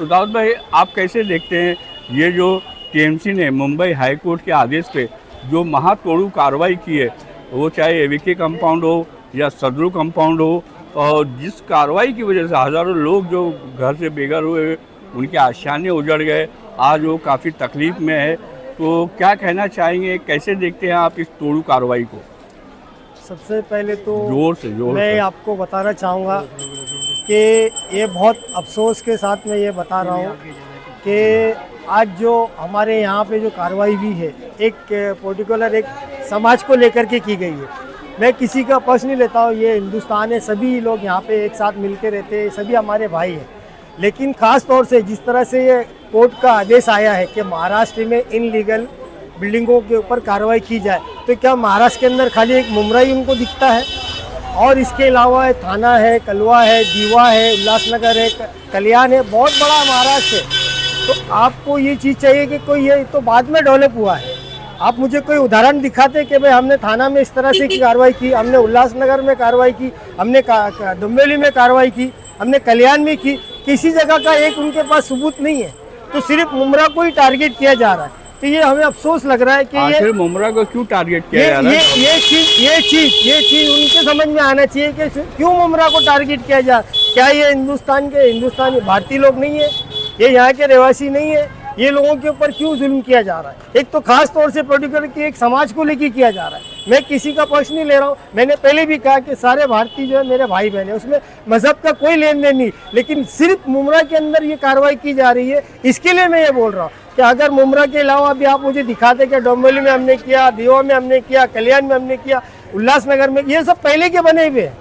तो दाऊद भाई, आप कैसे देखते हैं ये जो टीएमसी ने मुंबई हाई कोर्ट के आदेश पे जो महातोड़ू कार्रवाई की है, वो चाहे एवीके कंपाउंड हो या सदरू कंपाउंड हो, और जिस कार्रवाई की वजह से हज़ारों लोग जो घर से बेघर हुए, उनके आशियाने उजड़ गए, आज वो काफ़ी तकलीफ़ में है, तो क्या कहना चाहेंगे, कैसे देखते हैं आप इस तोड़ू कार्रवाई को? सबसे पहले तो जोर मैं से। आपको बताना चाहूँगा कि ये बहुत अफसोस के साथ मैं ये बता रहा हूँ कि आज जो हमारे यहाँ पे जो कार्रवाई हुई है, एक पर्टिकुलर एक समाज को लेकर के की गई है। मैं किसी का पक्ष नहीं लेता हूँ, ये हिंदुस्तान है, सभी लोग यहाँ पे एक साथ मिलकर रहते हैं, सभी हमारे भाई हैं। लेकिन ख़ास तौर से जिस तरह से ये कोर्ट का आदेश आया है कि महाराष्ट्र में इनलीगल बिल्डिंगों के ऊपर कार्रवाई की जाए, तो क्या महाराष्ट्र के अंदर खाली एक मुमरा ही उनको दिखता है? और इसके अलावा थाना है, कलवा है, दीवा है, उल्लासनगर है, कल्याण है, बहुत बड़ा महाराष्ट्र है। तो आपको ये चीज़ चाहिए कि कोई ये तो बाद में डेवलप हुआ है, आप मुझे कोई उदाहरण दिखाते कि भाई हमने थाना में इस तरह से की कार्रवाई की, हमने उल्लासनगर में कार्रवाई की, हमने डुम्बेली में कार्रवाई की, हमने कल्याण में की, किसी जगह का एक उनके पास सबूत नहीं है। तो सिर्फ मुमरा को ही टारगेट किया जा रहा है। तो ये हमें अफसोस लग रहा है कि ये मुमरा को क्यों टारगेट किया जा रहा है? ये चीज उनके समझ में आना चाहिए कि क्यों मुमरा को टारगेट किया जा रहा है। क्या ये हिंदुस्तानी भारतीय लोग नहीं है? ये यहाँ के रहवासी नहीं है? ये लोगों के ऊपर क्यों जुल्म किया जा रहा है? एक तो खास तौर से पर्टिकुलर कि एक समाज को लेकर किया जा रहा है। मैं किसी का पक्ष नहीं ले रहा हूँ, मैंने पहले भी कहा कि सारे भारतीय जो है मेरे भाई बहन है, उसमें मजहब का कोई लेन देन नहीं, लेकिन सिर्फ मुमरा के अंदर ये कार्रवाई की जा रही है। इसके लिए मैं ये बोल रहा हूँ कि अगर मुमरा के अलावा भी आप मुझे दिखाते कि डोंबिवली में हमने किया, दीवा में हमने किया, कल्याण में हमने किया, उल्लासनगर में, ये सब पहले के बने हुए हैं।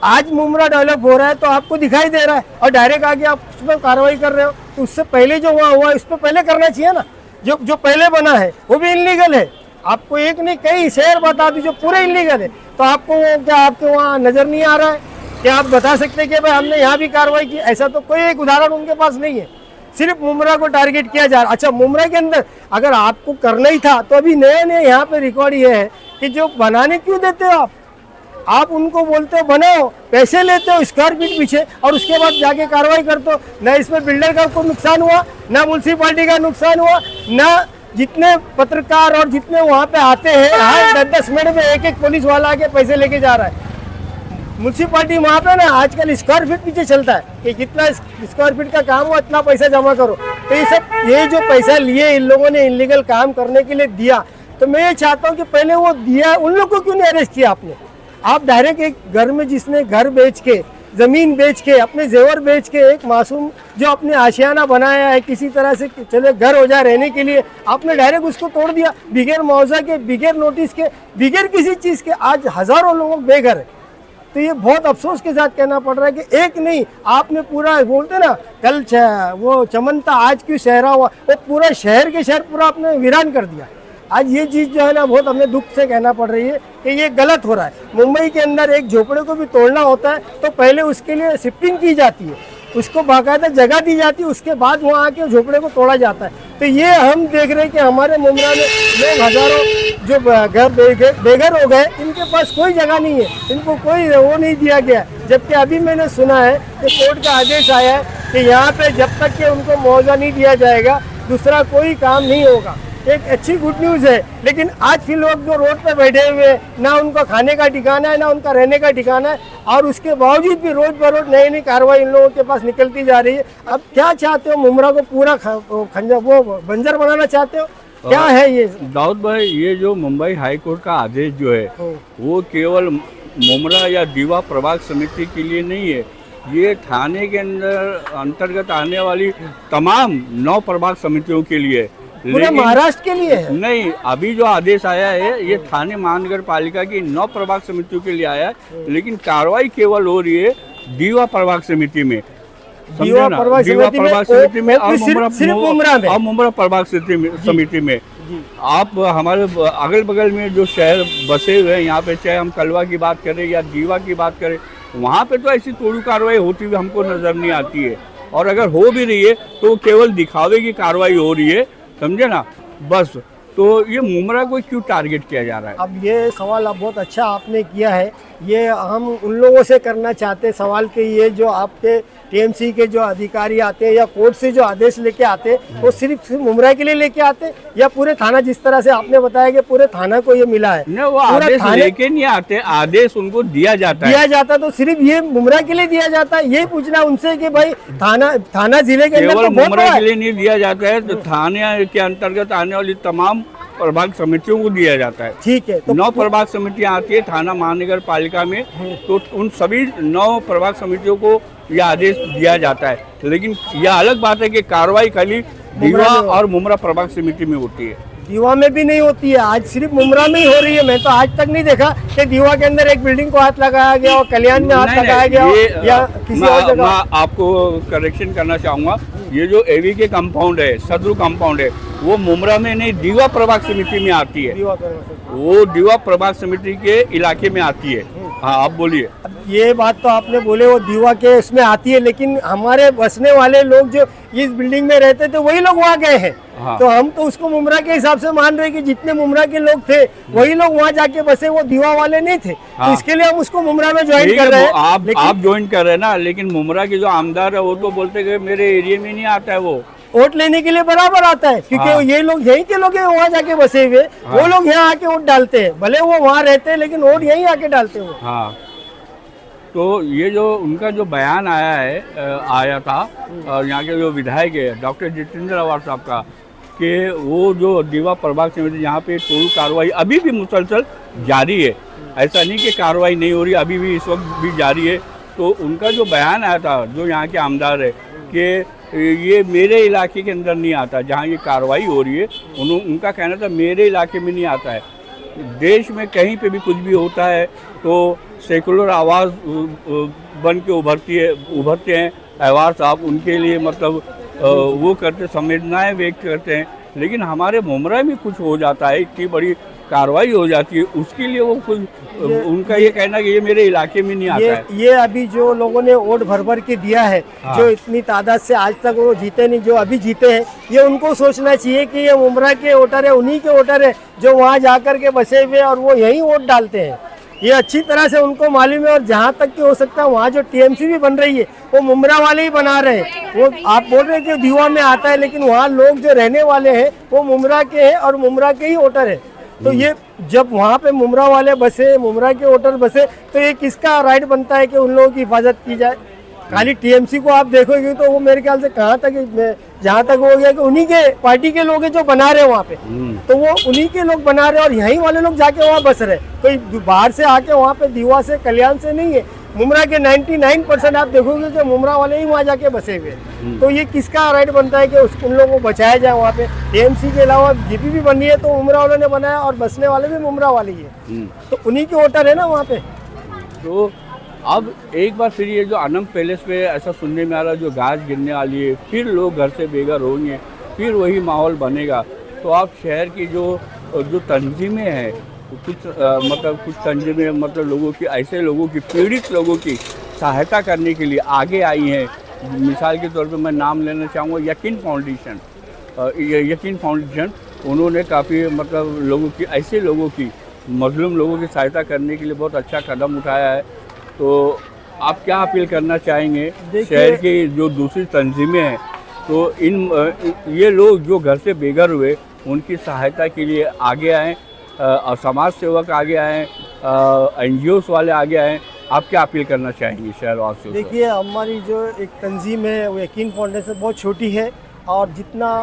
आज मुमरा डेवलप हो रहा है तो आपको दिखाई दे रहा है और डायरेक्ट आके आप उस पर कार्रवाई कर रहे हो, तो उससे पहले जो हुआ उस पर पहले करना चाहिए ना। जो पहले बना है वो भी इलीगल है। आपको एक नहीं कई शहर बता दी जो पूरे इलीगल है, तो आपको क्या आपके वहाँ नज़र नहीं आ रहा है कि आप बता सकते हैं कि भाई हमने यहाँ भी कार्रवाई की? ऐसा तो कोई एक उदाहरण उनके पास नहीं है। सिर्फ मुमरा को टारगेट किया जा रहा। अच्छा, मुमरा के अंदर अगर आपको करना ही था तो अभी नए नए यहाँ पे रिकॉर्ड ये है कि जो बनाने क्यों देते हो आप उनको बोलते हो बनाओ, पैसे लेते हो स्क्वायर फीट पीछे, और उसके बाद जाके कार्रवाई करते हो। न इसमें बिल्डर का कोई नुकसान हुआ, ना म्यूनसिपालिटी का नुकसान हुआ, ना जितने पत्रकार और जितने वहाँ पे आते हैं, हर 10-10 मिनट में एक पुलिस वाला आके पैसे लेके जा रहा है। म्यूनसिपालिटी वहाँ पे ना आजकल स्क्वायर फीट पीछे चलता है कि कितना स्क्वायर फीट का काम हो, इतना पैसा जमा करो। तो ये जो पैसा लिए इन लोगों ने इलीगल काम करने के लिए दिया, तो मैं ये चाहता हूँ कि पहले वो दिया, उन लोग को क्यों नहीं अरेस्ट किया आपने? आप डायरेक्ट एक घर में जिसने घर बेच के, ज़मीन बेच के, अपने जेवर बेच के, एक मासूम जो अपने आशियाना बनाया है किसी तरह से चले घर हो जाए रहने के लिए, आपने डायरेक्ट उसको तोड़ दिया बिगैर मुआवजा के, बिगैर नोटिस के, बिगैर किसी चीज़ के। आज हज़ारों लोग बेघर है। तो ये बहुत अफसोस के साथ कहना पड़ रहा है कि एक नहीं, आपने पूरा बोलते ना कल वो चमन था आज क्यों शहरा हुआ, वो पूरा शहर के शहर पूरा आपने वीरान कर दिया। आज ये चीज़ जो है ना बहुत हमें दुख से कहना पड़ रही है कि ये गलत हो रहा है। मुंबई के अंदर एक झोपड़े को भी तोड़ना होता है तो पहले उसके लिए शिफ्टिंग की जाती है, उसको बाकायदा जगह दी जाती है, उसके बाद वहाँ आके झोपड़े को तोड़ा जाता है। तो ये हम देख रहे हैं कि हमारे मुमरा में लोग हज़ारों जो घर बेघर हो गए, इनके पास कोई जगह नहीं है, इनको कोई वो नहीं दिया गया। जबकि अभी मैंने सुना है कि कोर्ट का आदेश आया है कि यहाँ पे जब तक कि उनको मुआवजा नहीं दिया जाएगा दूसरा कोई काम नहीं होगा। एक अच्छी गुड न्यूज़ है, लेकिन आज फिर लोग जो रोड पे बैठे हुए हैं, ना उनका खाने का ठिकाना है, ना उनका रहने का ठिकाना है, और उसके बावजूद भी रोज ब रोज नई नई कार्रवाई इन लोगों के पास निकलती जा रही है। अब क्या चाहते हो? मुमरा को पूरा वो बंजर बनाना चाहते हो? क्या है ये? दाऊद भाई, ये जो मुंबई हाई कोर्ट का आदेश जो है वो केवल मुमरा या दीवा प्रभाग समिति के लिए नहीं है, ये थाने के अंतर्गत आने वाली तमाम 9 प्रभाग समितियों के लिए, पूरे महाराष्ट्र के लिए है। नहीं, अभी जो आदेश आया है ये थाने महानगर पालिका की 9 प्रभाग समितियों के लिए आया है, लेकिन कार्रवाई केवल हो रही है दीवा प्रभाग समिति में, दीवा प्रभाग समिति में और मुमरा प्रभाग समिति में। आप हमारे अगल बगल में जो शहर बसे हुए हैं यहाँ पे, चाहे हम कलवा की बात करें या दीवा की बात करें, वहाँ पे तो ऐसी तोड़ू कार्रवाई होती हुई हमको नजर नहीं आती है, और अगर हो भी रही है तो केवल दिखावे की कार्रवाई हो रही है, समझे ना, बस। तो ये मुमरा को क्यों टारगेट किया जा रहा है? अब ये सवाल आप बहुत अच्छा आपने किया है ये हम उन लोगों से करना चाहते सवाल कि ये जो आपके टीएमसी के जो अधिकारी आते हैं या कोर्ट से जो आदेश लेके आते हैं वो सिर्फ मुमरा के लिए लेके आते हैं या पूरे थाना, जिस तरह से आपने बताया कि पूरे थाना को ये मिला है? नहीं, वो आदेश लेके नहीं आते, आदेश उनको दिया जाता है। तो सिर्फ ये मुमरा के लिए दिया जाता है? यही पूछना उनसे कि भाई थाना जिले के अंदर केवल तो बहुत मुमरा बड़ा के है। लिए नहीं दिया जाता है, तो थाने के अंतर्गत आने वाली तमाम प्रभाग समितियों को दिया जाता है। ठीक है, तो 9 प्रभाग समितियां आती है थाना महानगर पालिका में, तो उन सभी 9 प्रभाग समितियों को यह आदेश दिया जाता है। लेकिन यह अलग बात है कि कार्रवाई खाली दीवा और मुमरा प्रभाग समिति में होती है, दीवा में भी नहीं होती है। आज सिर्फ मुमरा में ही हो रही है। मैं तो आज तक नहीं देखा कि दीवा के अंदर एक बिल्डिंग को हाथ लगाया गया और कल्याण में हाथ लगाया गया या किसी और जगह। मैं आपको करेक्शन करना चाहूँगा, ये जो एवी के कंपाउंड है, सदरू कंपाउंड है, वो मुमरा में नहीं दीवा प्रभाग समिति में आती है। वो दीवा प्रभाग समिति के इलाके में आती है। हाँ, आप बोलिए। ये बात तो आपने बोले वो दीवा के इसमें आती है, लेकिन हमारे बसने वाले लोग जो इस बिल्डिंग में रहते थे वही लोग वहाँ गए हैं। हाँ। तो हम तो उसको मुमरा के हिसाब से मान रहे हैं कि जितने मुमरा के लोग थे वही लोग वहाँ जाके बसे, वो दीवा वाले नहीं थे। हाँ। तो इसके लिए हम उसको मुमरा में ज्वाइन कर रहे हैं। आप ज्वाइन कर रहे हैं ना, लेकिन मुमरा के जो आमदार है वो तो बोलते कि मेरे एरिया में नहीं आता है, वो वोट लेने के लिए बराबर आता है, क्योंकि हाँ। ये लोग यहीं के लोग हैं वहाँ जाके बसे हुए। हाँ। वो लोग यहाँ आके वोट डालते हैं, भले वो वहाँ रहते हैं लेकिन वोट यहीं आके डालते हैं। हाँ, तो ये जो उनका जो बयान आया था यहाँ के जो विधायक है डॉक्टर जितेंद्र अवार साहब का, कि वो जो दीवा प्रभाग समिति यहाँ पे तोड़ कार्रवाई अभी भी मुसलसल जारी है, ऐसा नहीं कि कार्रवाई नहीं हो रही, अभी भी इस वक्त भी जारी है। तो उनका जो बयान आया था जो यहाँ के आमदार है कि ये मेरे इलाके के अंदर नहीं आता, जहाँ ये कार्रवाई हो रही है उनका कहना था मेरे इलाके में नहीं आता है। देश में कहीं पे भी कुछ भी होता है तो सेकुलर आवाज़ बन के उभरते हैं अहवार साहब, उनके लिए मतलब वो करते, संवेदनाएं व्यक्त करते हैं। लेकिन हमारे मुमरा में कुछ हो जाता है, इतनी बड़ी कार्रवाई हो जाती है, उसके लिए वो कुछ उनका ये कहना कि ये मेरे इलाके में नहीं आता है। ये अभी जो लोगों ने वोट भर के दिया है, हाँ। जो इतनी तादाद से आज तक वो जीते नहीं, जो अभी जीते हैं, ये उनको सोचना चाहिए कि ये मुमरा के वोटर है, उन्हीं के वोटर है जो वहाँ जाकर के बसे हुए और वो यहीं वोट डालते हैं। ये अच्छी तरह से उनको मालूम है। और जहाँ तक कि हो सकता है वहाँ जो टीएमसी भी बन रही है वो मुमरा वाले ही बना रहे हैं। वो आप बोल रहे हैं कि दीवा में आता है, लेकिन वहाँ लोग जो रहने वाले हैं वो मुमरा के हैं और मुमरा के ही वोटर है। तो ये जब वहाँ पे मुमरा वाले बसे, मुमरा के वोटर बसे, तो ये किसका राइट बनता है कि उन लोगों की हिफाजत की जाए? खाली टीएमसी को आप देखोगे तो वो मेरे ख्याल से कहाँ तक, जहाँ तक हो गया कि उन्हीं के पार्टी के लोग हैं जो बना रहे हैं वहाँ पे, तो वो उन्हीं के लोग बना रहे हैं और यहीं वाले लोग जाके वहाँ बस रहे। कोई बाहर से आके वहाँ पे दीवा से, कल्याण से नहीं है। मुमरा के 99% आप देखोगे कि मुमरा वाले ही वहाँ जाके बसे हुए। तो ये किसका राइट बनता है कि उन लोगों को बचाया जाए? वहाँ पे टीएमसी के अलावा जीपी भी बनी है तो मुमरा वालों ने बनाया और बसने वाले भी मुमरा वाले ही है, तो उन्हीं के वोटर है ना वहाँ पे। तो अब एक बार फिर ये जो आनंद पैलेस पे ऐसा सुनने में आ रहा है जो गाज गिरने वाली है, फिर लोग घर से बेघर होंगे, फिर वही माहौल बनेगा। तो आप शहर की जो तंजीमें हैं, कुछ तंजीमें मतलब लोगों की, ऐसे लोगों की, पीड़ित लोगों की सहायता करने के लिए आगे आई हैं। मिसाल के तौर पे मैं नाम लेना चाहूँगा यकीन फाउंडेशन। यकीन फाउंडेशन उन्होंने काफ़ी मतलब लोगों की, ऐसे लोगों की, मजलूम लोगों की सहायता करने के लिए बहुत अच्छा कदम उठाया है। तो आप क्या अपील करना चाहेंगे शहर की जो दूसरी तंजीमें हैं, तो ये लोग जो घर से बेघर हुए उनकी सहायता के लिए आगे आएँ, समाज सेवक आगे आएँ, NGOs वाले आगे आएँ, आप क्या अपील करना चाहेंगे शहरवासियों से? देखिए, हमारी जो एक तंजीम है वो यकीन फाउंडेशन बहुत छोटी है और जितना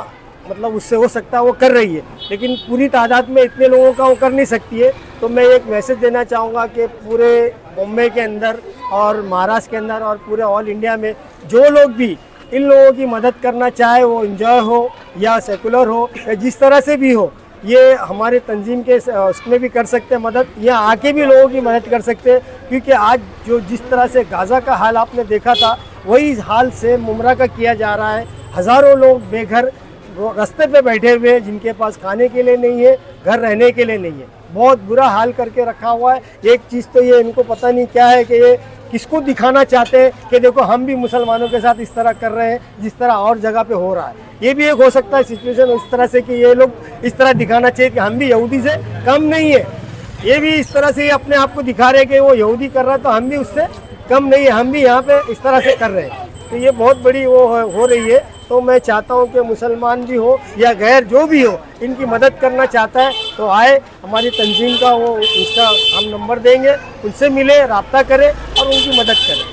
मतलब उससे हो सकता है वो कर रही है, लेकिन पूरी तादाद में इतने लोगों का वो कर नहीं सकती है। तो मैं एक मैसेज देना चाहूँगा कि पूरे मुंबई के अंदर और महाराष्ट्र के अंदर और पूरे ऑल इंडिया में जो लोग भी इन लोगों की मदद करना चाहे, वो एंजॉय हो या सेकुलर हो या जिस तरह से भी हो, ये हमारे तंजीम के उसमें भी कर सकते हैं मदद, यहाँ आके भी लोगों की मदद कर सकते हैं। क्योंकि आज जो जिस तरह से गाज़ा का हाल आपने देखा था, वही हाल से मुमरा का किया जा रहा है। हज़ारों लोग बेघर रास्ते पे बैठे हुए हैं, जिनके पास खाने के लिए नहीं है, घर रहने के लिए नहीं है। बहुत बुरा हाल करके रखा हुआ है। एक चीज़ तो ये इनको पता नहीं क्या है कि ये किसको दिखाना चाहते हैं कि देखो हम भी मुसलमानों के साथ इस तरह कर रहे हैं जिस तरह और जगह पे हो रहा है। ये भी एक हो सकता है सिचुएशन इस तरह से कि ये लोग इस तरह दिखाना चाहिए कि हम भी यहूदी से कम नहीं है। ये भी इस तरह से अपने आप को दिखा रहे कि वो यहूदी कर रहा है, तो हम भी उससे कम नहीं है, हम भी यहाँ पे इस तरह से कर रहे हैं। तो ये बहुत बड़ी वो हो रही है। तो मैं चाहता हूँ कि मुसलमान भी हो या गैर जो भी हो, इनकी मदद करना चाहता है तो आए, हमारी तंजीम का वो उसका हम नंबर देंगे, उनसे मिले, रब्ता करें और उनकी मदद करें।